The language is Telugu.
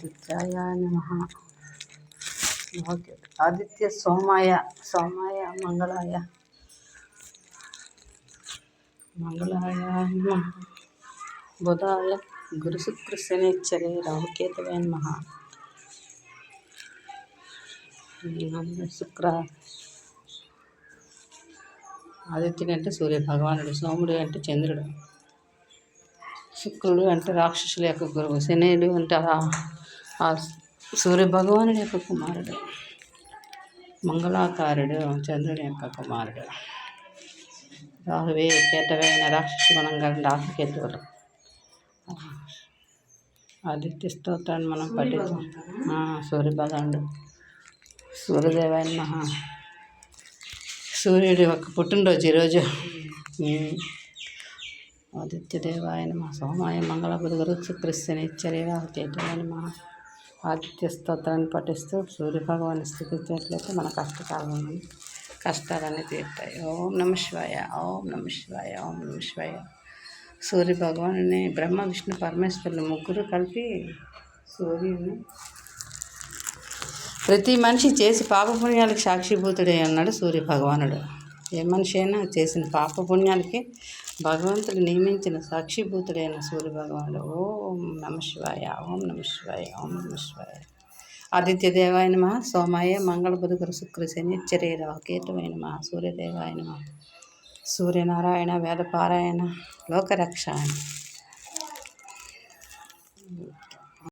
ఆదిత్యాయ నమః. ఆదిత్య సోమాయ మంగళాయ నమః. బుధాయ గురు శుక్ర శనిచ్చరే రాహుకేతవే నమః. శుక్ర ఆదిత్యుడు అంటే సూర్య భగవానుడు, సోముడు అంటే చంద్రుడు, శుక్రుడు అంటే రాక్షసుల యొక్క గురువు, శనియుడు అంటే ఆ సూర్య భగవానుడి యొక్క కుమారుడు, మంగళాకారుడు చంద్రుడి యొక్క కుమారుడు, రాహువే కేతవైన రాక్షసు గుణంగా రాహుకేతువులు. ఆదిత్య స్తోత్రాన్ని మనం పఠిస్తాం. సూర్య భగవానుడు సూర్యదేవాయ నమః. సూర్యుడి యొక్క పుట్టినరోజు ఈరోజు. ఆదిత్యదేవాయ నమః. సోమాయ మంగళ బుధ గురు శుక్ర శనిచ్చరే రాహుకేతవే నమః. ఆదిత్య స్తోత్రాన్ని పఠిస్తూ సూర్య భగవాన్ని స్థితించినట్లయితే మన కష్టాలన్నీ తీరుతాయి. ఓం నమః శివాయ, ఓం నమః శివాయ, ఓం నమః శివాయ. సూర్య భగవానుని బ్రహ్మ విష్ణు పరమేశ్వరులు ముగ్గురు కలిపి సూర్యుని ప్రతి మనిషి చేసి పాపపుణ్యాలకు సాక్షిభూతుడే అన్నాడు సూర్య భగవానుడు. ఏ మనిషి అయినా చేసిన పాపపుణ్యాలకి భగవంతుడు నియమించిన సాక్షిభూతుడైన సూర్య భగవానుడు. ఓం నమః శివాయ, ఓం నమః శివాయ, ఓం నమః శివాయ. ఆదిత్యదేవాయ నమః. సోమాయ మంగళ బుధ గురు శుక్ర శనిచ్చరే రాహుకేతవే నమః. సూర్యదేవాయ నమః. సూర్యనారాయణ వేదపారాయణ లోకరక్షాయణ.